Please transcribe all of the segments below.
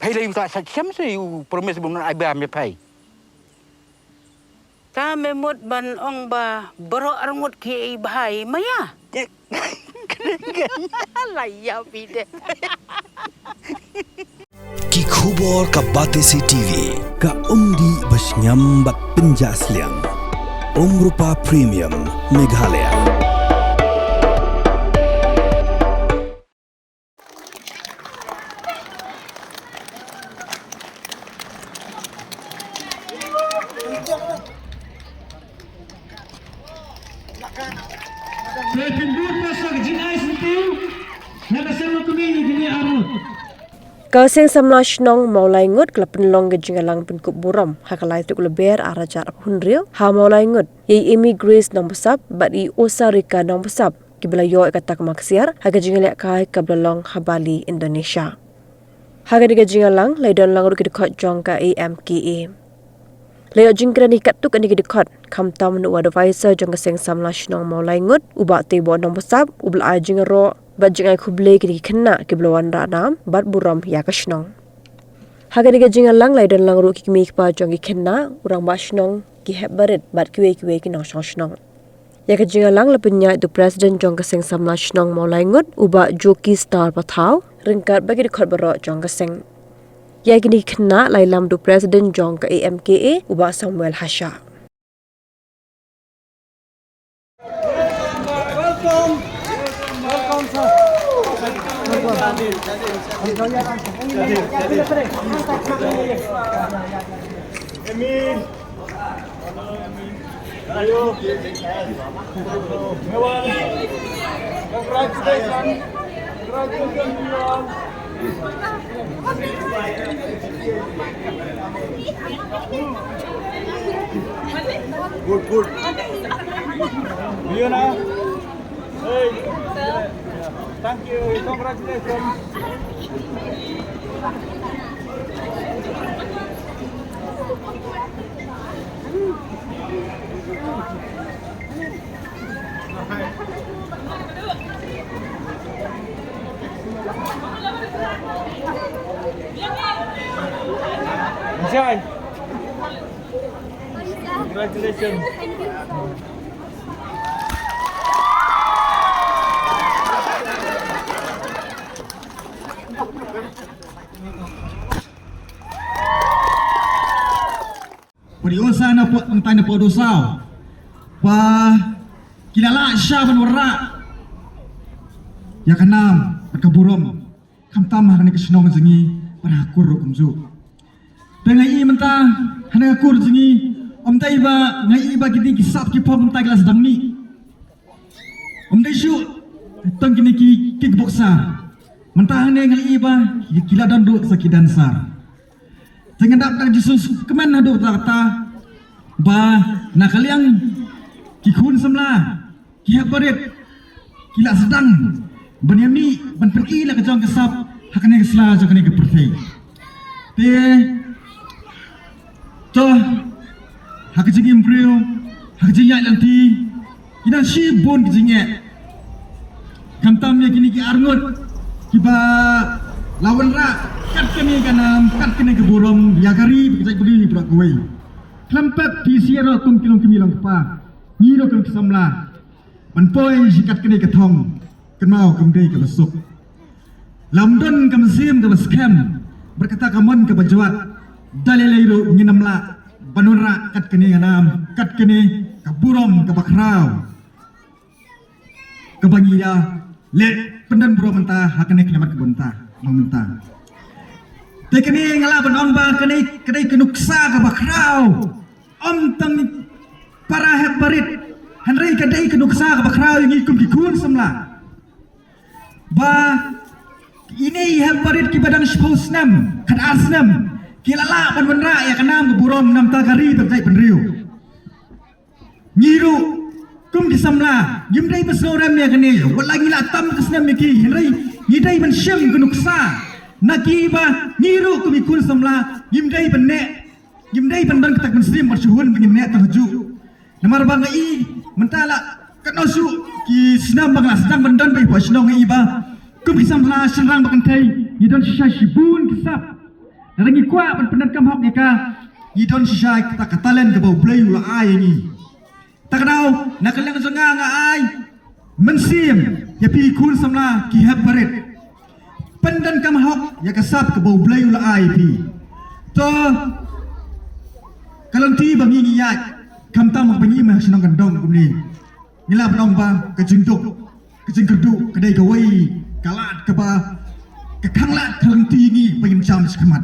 Pai le ta sa chem se u promise bun ai ba me pai. Ta memut ban ong ba bero arngut ki bahai maya. Laya pide. Ki khubor ka Batesi TV ka umdi basnyam bat penjaslian. Rupa Premium Meghalaya. Kauseng samlash nong maulai ngut kelapen long gejingalang penkup buram hakalai tuk leber arajar hunril ha maulai ngut ye immigrants nong besap bat I Osarika nong besap kibla yo kata kemaksiar ha gejingalak kai kablalong habali Indonesia ha gejingalang laidon lang ruk dikot jong ka AMKA Leo jingkran ikat tuk ani dikot kamtam nu advisor jong kaseng samlash nong maulai ngut ubat tebo nong besap ubla jingaro bat jingai khuble ki kena ki blowan ranam bat buram ya kashnong haga diga jingal lang lai dan lang ru ki mi pa jong ki kena urang bashnong ki hebbaret bat ki ki nong shnong ya ka jingal lang lapenya tu president jong ka seng samla shnong maulai ngut uba joki star pathau ringkat bagi dikhot baro jong ka seng ya ki kena lai lam tu president jong ka AMKA uba Samuel Hasha Good. You know? Hey. Thank you. Congratulations. Enjoy. Congratulations. Periosa na po ang tayo na po dosaw. Kilala siya banwara. Ya kanam pagkaburom. Kamtam harani kasinong zingi parakur kumzu. Pengai menta hana kur zingi omtai ba ngai ba kiti kisap ki pom ta kelas dangni. Omtai syu tang kini ki kickboxer. Menta hana ngai ba kila dandu sakidan sar. Jangan dapat Jesus kemana do kata ba nakaliang kikun semla kihabarit kila sedang banyami ban pergi la kejong kesap hakane kesla jakane ke perfect te to hakajing improve hakajing ya lanti ina shi bon kijinge kamtam ya kini ki arngut kiba lawan ra kat kene kanam kat kene ke burung yagari bekejak beli budak kuai klampat di siaro kum kilong kemilang kepa ngiro kum kesamla manpoi sikat kene ke thong kenmau kum dei ke besuk lamdon ke mesim ke scam berkata kamon ke bajwat dalilairu nginamla banunra kat kene kanam kat kene ke burung ke bakrau ke bangiya le pendan burung mentah hakane kiamat ke bonta mentah tekeni ngalaban ong ba kanai kenuksa ka bakrau om tang para hebbarit hanrei kadai kenuksa ka bakrau yang ikum dikun semla ba ini hebbarit ki badang shposnam kad asnam kilala ban benra ya kanam burom nam tagari berjai penriu ngiru kum disamla gimdai besnoram ya kene wala ngila tam kesnam miki hanrei ngidai ban syem kenuksa nakiba ngiru kumikun samla gimdai pendan ketak muslim bersyuhun pengin nek tahju namar bangai mentala kanosu ki sinam bangla sedang bendan bai pasnong iba kum kisamla senrang bakantai ngidon shisha shibun kisap Rangi kuat pendan kam hok ni ka. Idon sisai kita katalen ke bau blay ula ai ni. Tak kenal nak kelang sengang ai. Mensim ya pi kun samla ki hab baret. Pendan kam hok ya kasap ke bau blay ula ai pi. To kalau ti bangi ngiyat kam tam bangi mah senang gandong kum ni. Ngila penong ba kejengduk kejengkerdu kedai gawai kalat ke ba kekanglat kalau ti ni bagi macam sekamat.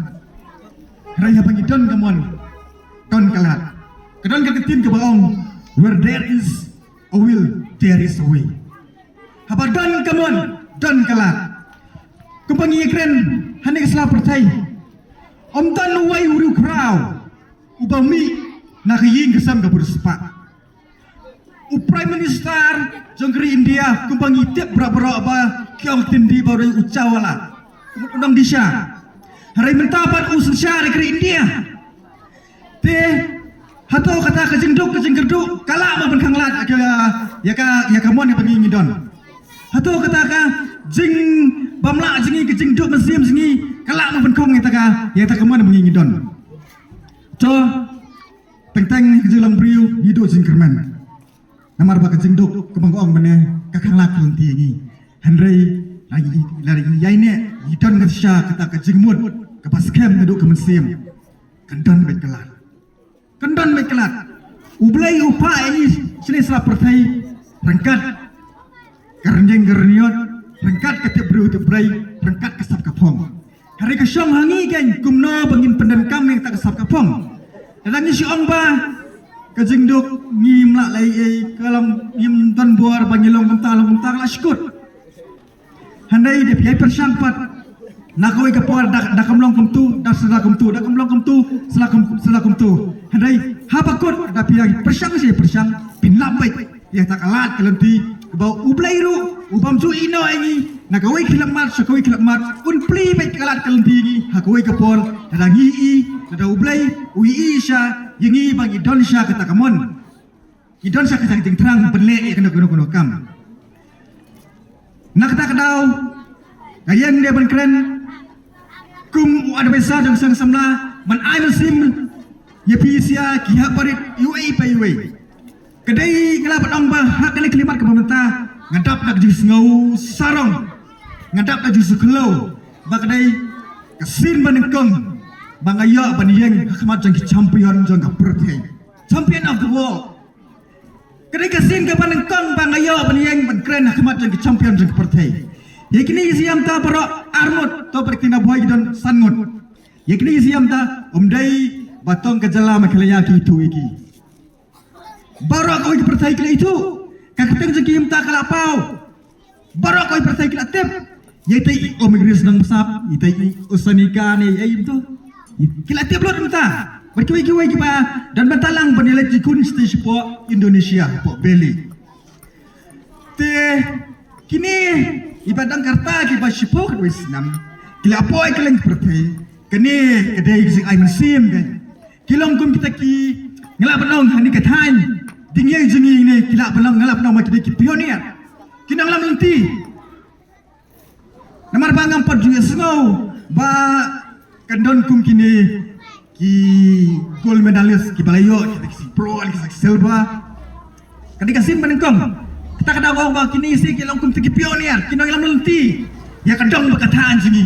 Raya bagi don kamon don kalat. Kedon ketin ke baong where there is a will there is a way. Haba don kamon don kalat. Kumpangi keren hani kesala pertai. Om tan wai uru krau. Ubami nak ying kesam ke bersepak. Prime Minister jongkeri India kumpangi tiap berapa ba kiong tindi baru ucawala. Undang disya. Hari mentapat usul syari ke India. Te hato kata kejengduk kala ma benkanglat ya ka mon pangi ngidon. Hato kata ka jing bamla jingi kejengduk mesim jingi kala ma benkong ya ta ka mon pangi ngidon. To teng kejelang priu hidup jingkerman. Namar ba kejengduk kebangong mene kakanglat kelenti ni. Henry lari yaine hidon ngasya kata kejengmut kepas kem ngeduk kemensim. Kendon baik kelat. Ublay upa ini sini salah pertai rengkat garnjeng garniot rengkat ketep bru teblay rengkat kesap kapong. Hari kesyong hangi kan kumno bangin pendan kam yang tak kesap kapong. Dadang si ong ba kejengduk ngim lak lai kalam ngim ton buar banyilong kentang laskut. Handai dia piai persangpat nakoi kapor dak kamlong kumtu dak selakum tu selakum tu. Handai hapakut dak piai persang pinlapai ya tak alat kelenti bau ublairu ubam su ino ini nakoi kilamat sakoi kilamat un pli baik alat kelenti ini hakoi kapor dadang ada ublai ui isya yengi bang idon sya kata kamon idon sya kata ting terang benle kena kuno kam nak tak kadau gayang dia benkeren kum ada besar jang sang samla man ai sim ya pisia ki ha parit UAE pa UAE kedai ngelap ong ba hak kali kelimat ke pemerintah ngadap nak jus ngau sarong ngadap nak jus kelau ba kedai kesin banengkong bang ayo baniyeng khmat jang champion jang ka pertai champion of the world kedai kesin ke banengkong bang ayo baniyeng benkeren khmat jang champion jang ka pertai yakni siam ta baro armut to perkina boy dan sangut yakni siam ta umdai batong kejala makalaya ki tu iki baro ko pertai kila itu kakateng jekim ta kalapau baro ko pertai kila tep yaitai omigris nang sap itai usanika ni ai itu kila tep lot mata berkiwi-kiwi kiba dan bentalang bernilai jikun stage po Indonesia po Beli te kini ibadang karta kiba sipo kedua senam kila apoy keleng pertai kene kedai sing ai mensim kan kilong kum kita ki ngelap penong hani katan tinggi jengi ni kila penong ngelap penong kedai ki pionir kinang lam lenti namar bangam pat juga sengau ba kandon kum kini ki gold medalist ki balayo kita ki pro ki silver kadi kasin menengkong kita kadang ba kini si kilong kum ki pionir kinang lam lenti ya kadang berkataan jengi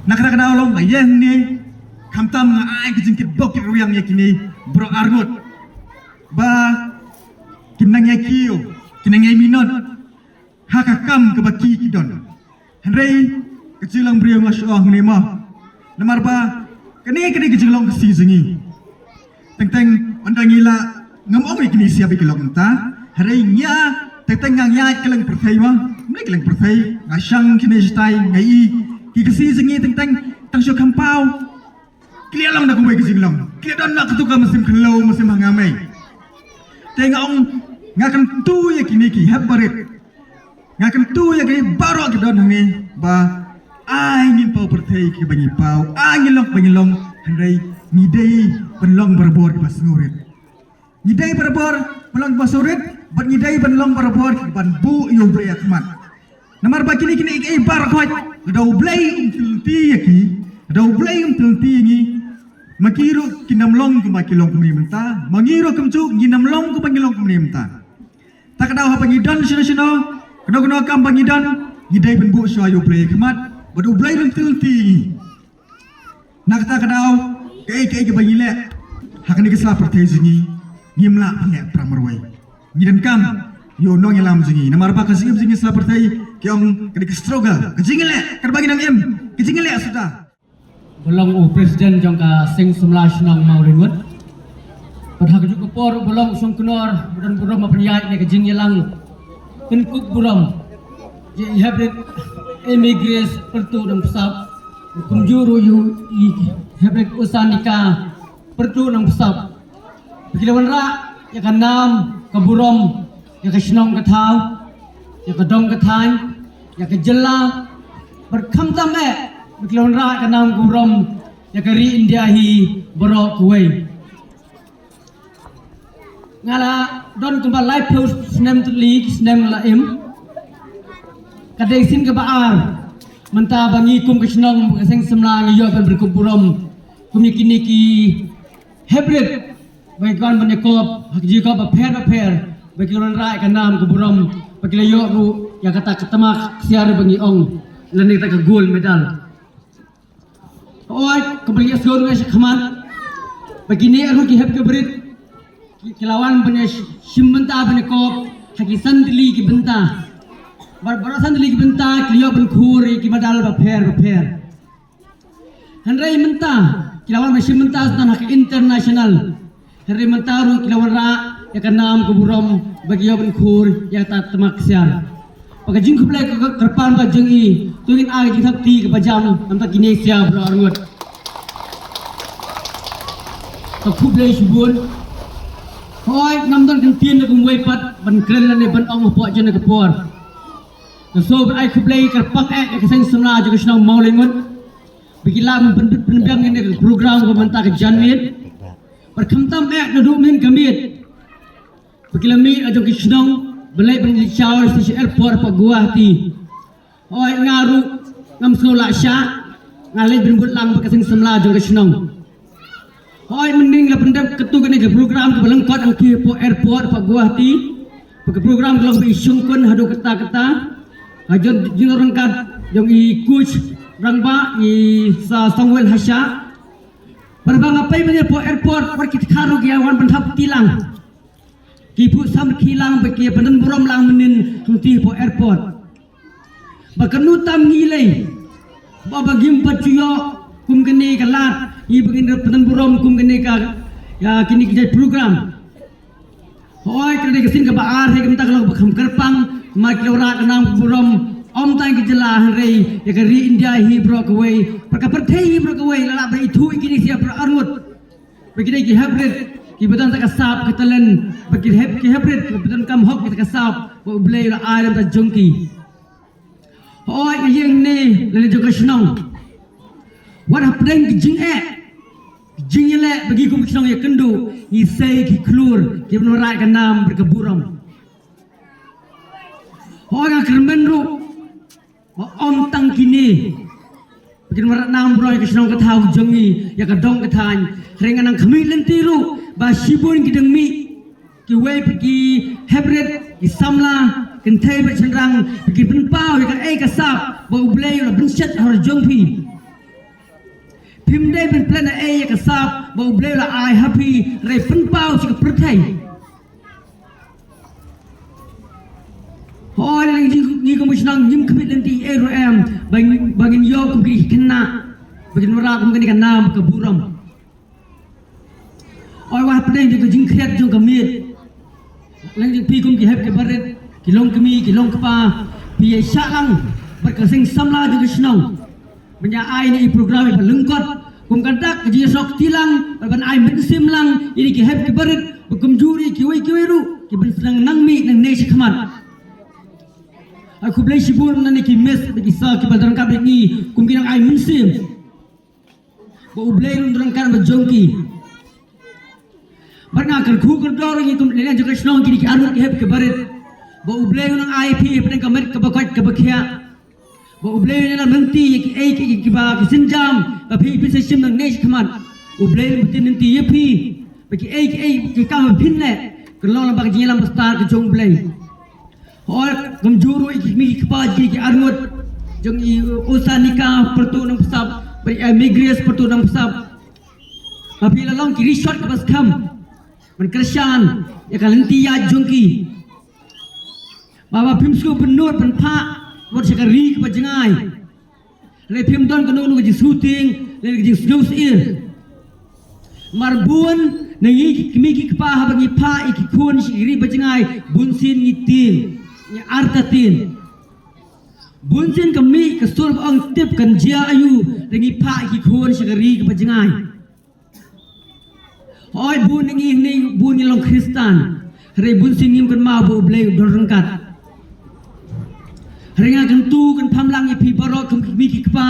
nak kadang long ayeng ni kamtam nga ay kejengkit bokit ruyang yakini bro arngut ba kinang yakiyo kinang minot hakakam kebaki kidon henry kecilang brio ngasyong ni mah namar ba kani kecilang kesi zengi teng ondangila ngamong yakini siap ikilong enta henry nya teng ngaya kelang pertai mah mereka kelang pertai ngasyang kini stai ngai kisi zengi teng syok kampau klia lang nak kuwai kising lang klia dan nak ketuka musim kelau musim hangamai tengok ngakan tu ya kini ki habarit ngakan tu ya kini baru kita don ni ba angin pau pertai ki banyi pau angin long hendai ngidai penlong berbor pas ngurit ngidai berbor penlong basurit ban ngidai penlong berbor ban bu yo bre akmat namar ba kini ai bar khot do blai ti ya ki Ada ublay yang telti ini, makiro kinamlong ke makilong kemenimenta, mangiro kemcu ginamlong ke pangilong kemenimenta. Tak ada apa pangidan sino-sino, kena kam pangidan, gidai benbuk soayo ublay kemat, ada ublay yang telti. Nak tak ada, ke pangilek, hakan ikislah pertai sini, ngimla pangek pramarwai. Ngidan kam, yo nong yang lam sini, nama apa kasih sini selah pertai, kiong kedik struggle, kecingilek, kerbagi nang em, kecingilek sudah. Belum Presiden jangka sing semlash nang mau ringut. Padahal kejuk kepor belum usung kenor dan buram apniat ne kejing yelang kenkuk buram. Je hybrid emigres pertu dan pesap. Kumjuru yu hybrid usanika pertu dan pesap. Bikilawan ra ya kanam ke buram ya ke senong ke thau ya ke dong ke than ya ke jela berkamtam Bikilawan ra kanam kurom ya kari India hi borok kuwai. Ngala don kumba live post snem league snem la im. Kadai sin ke baar menta bangi kum kesnong keseng semla ngiyo kan berkuburom kum yakini ki hybrid baikon banyakop hakji ko paper bikilawan ra kanam kuburom bikilayo ru ya kata ketamak siar bangi ong lani ta ka gold medal. Oi, kembali seluruh Malaysia keman. Begini aku kihab keberit kilawan punya simbenta punya kop hakisan dili ki benta. Barasan dili ki benta kliyo pun khuri ki madal paper. Henry menta kilawan masih menta stan hak international. Henry menta ru kilawan ra ya kanam kuburom bagi yo pun khur ya ta temak siar. Pagajing kublai ke kerpan ba jengi tungin agi thakti ke pajam nampak kini sia berangut. Tak kublai subun. Hoi namdan kentin ke ngwei pat ban kren lan ban ong po jen ke por. So ai kublai kerpak ke seng semla je ke senang mau lengut. Bikilam penbiang ini ke program ke menta ke janmit. Berkamtam duduk min kamit. Bikilami ajo ke senang belai berni shower stasiun airport Pak Guwahati. Oi ngaru ngam sekolah syak ngalai berbut lang pakasing semla jong kesenong. Oi mending la pendap ketu ke program ke belengkot ang ki po airport Pak Guwahati. Pak program kelong bi sungkun hadu keta-keta. Ajon jing rangkat jong i coach rangba i sa Samuel Hasya. Berbang apai menye po airport par kit kharu giawan pendap tilang. Kipu sam kilang bagi penan buram lang menin tuti po airport. Bakanutam ngilay. Baba gimpat cuyo kum kene kalat i bagin penan buram kum kene ka ya kini kita program. Hoi kene kesin ke baar he kemta kalau bakam kerpang ma kilora kanam buram om tang ke jelah rei ya kari India hi bro kawai perka perthai hi bro kawai lala ba itu kini sia pro arut. Bagi ki hybrid Kibetan tak kasap katalan bagi hybrid kibetan kam hok kita kasap bo blay la ayam ta jongki. Hoi yang ni lalu juga senang. What happening jing le bagi kum senang ya kendu ni say ki klur ki benorai kanam berkeburam. Hoi ka kermen ru om tang kini bagi merat nam bro ki senang ka thau jongi ya ka dong ka than ringan ang kami lentiru ba sibun gideng mi ki wei pergi hybrid ki samla kentai bercenderang pergi penpau ya ka kasap ba ublay la benset har jongpi pimdai ben plan ya kasap ba ublay la ai happy re penpau si ka perthai hoi lang ni ko misnang nim kami lenti rom bangin yo ko ki kena bagin mara ko ngani kana ka buram. Oi wah pedeng juga jing kriat juga mit. Lang jing pi kum ki heb ke baret, ki long kemi, ki long kapa, pi syakang berkasing samla juga senang. Benya ai ni program ni lengkot, kum kantak ke sok tilang, ban ai mensim lang, ini ki heb ke baret, kum juri ki wei ru, ki ben senang nang mi nang nei sikmat. Aku beli sibur nani ki mes ki sa ki baldan ka ni, kum ki nang ai mensim. Bo blay run kan bejongki. Barna kan khu kan dor ngi tum le juga senang kini ki anu ki heb ke baret. Bo blay nang IP pedang kamet ke bakot ke bakhia. Ublay na nanti ki ba ki sinjam ba phi sim nang ne khaman ublay mutin nanti ye phi ba ki ka phin le kalau lampak jilam besar ke jong ublay or kamjuru mi ki pa ki armut jong i usanika pertu nang pesap beri migres pertu nang pesap ba phi la long ki resort ke bas kham man kersan ya kalanti ya jongki baba pimsku benur pen pha wat sekali ke bajengai le phim don kanu nu ji shooting le ji snows ir marbun nangi kimi ki pa ha bagi pha iki khun ri bajengai bunsin ngitin ni artatin bunsin kami ke sur ang tip kan jia ayu nangi pha iki khun sekali ke bajengai oi bun nangi bun ni long kristan re bunsin nim kan ma bu blei don rangkat Ringa kentu kan pamlang ipi barok kami kikpa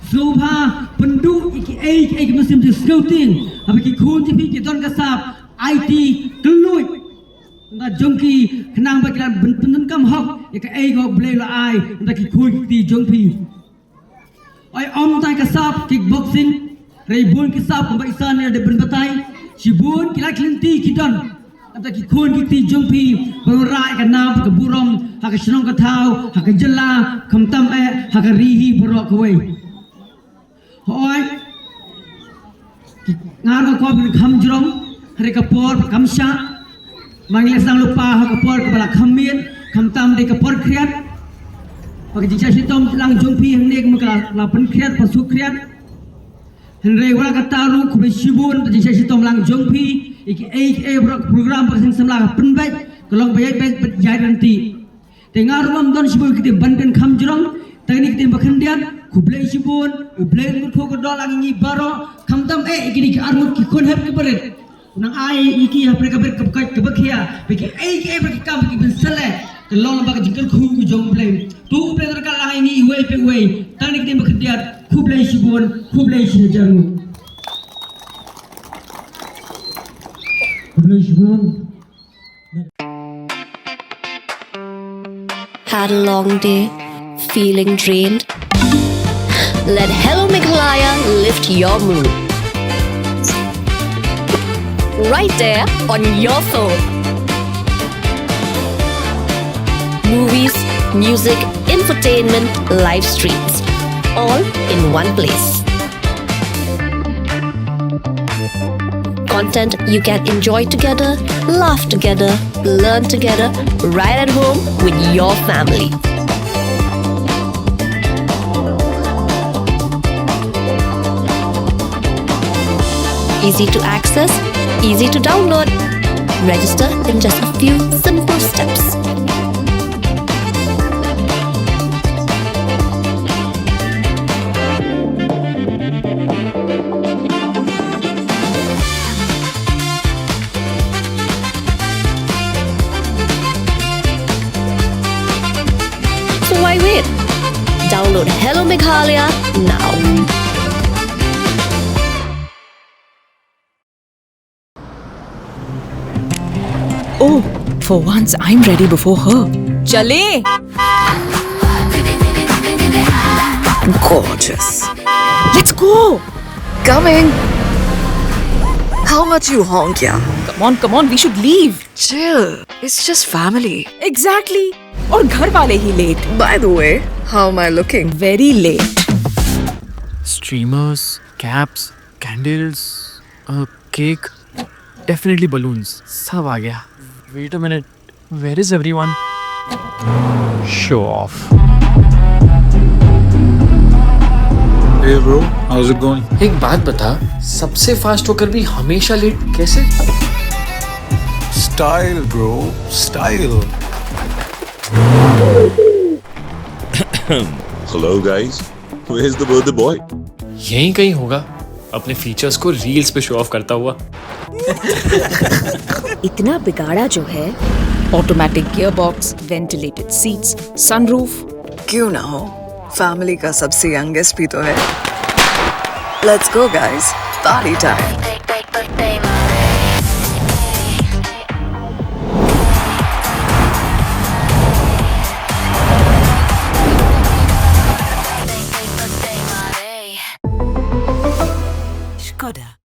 slopa penduk iki musim di scouting apa ki kun tipi ki don kasap IT keluit nda jongki kenang bagian benten kam hok ya ka go blay la ai nda ki kun ti jongpi ai om tai kasap kickboxing reibun kasap ba isan ada benbatai sibun kila klinti kidon nda ki kun ti jongpi berai ka nam ka burom hak senong ka thau hak jela khamtam hak rihi borok koi hoi ngar ko bin kham jrong hare ka por kamsha mangle sang lupa hak por ka bala khamien khamtam de ka por kriat bagi jika sitom lang jongpi hnek maka la pen kriat pasu kriat henre wala ka taru ku be sibun bagi jika sitom lang jongpi iki program pasing samla penbai kalau bayai baik jai nanti dengar Ramadan sibuk kita banten kham jrong tani kita bakhandian kublai sibun ublai mutho ko dol angi baro khamtam ikini ki armut ki kon hab ki baret unang ai iki hapre ka ber ka bakhia beki beki kam ki bisale kalau lampak jingkal khu ku jong blai tu ublai ka la ini we pe we tani kita bakhandian kublai sibun kublai sinjarmu kublai sibun. Had a long day, feeling drained? Let Hello Meghalaya lift your mood. Right there on your phone. Movies, music, infotainment, live streams, all in one place. Content you can enjoy together, laugh together, learn together, right at home with your family. Easy to access, easy to download. Register in just a few simple steps. So why wait? Download Hello Meghalaya now. Oh, for once I'm ready before her. Chale! Gorgeous. Let's go! Coming. How much you honk, yeah? Come on, we should leave. Chill. It's just family. Exactly. और घर वाले ही late. By the way, how am I looking? Very late. Streamers, caps, candles, a cake, definitely balloons. सब आ गया. Wait a minute. Where is everyone? Show off. Hey bro, how's it going? एक बात बता, सबसे फास्ट होकर भी हमेशा लेट कैसे? Style bro, style. Hello guys, where's the birthday boy? यहीं कहीं होगा, अपने फीचर्स को रील्स पे शो ऑफ करता हुआ. इतना बिगाड़ा जो है. Automatic gearbox, ventilated seats, sunroof. क्यों ना हो? फैमिली का सबसे यंगेस्ट भी तो है. Let's go guys, party time. Skoda.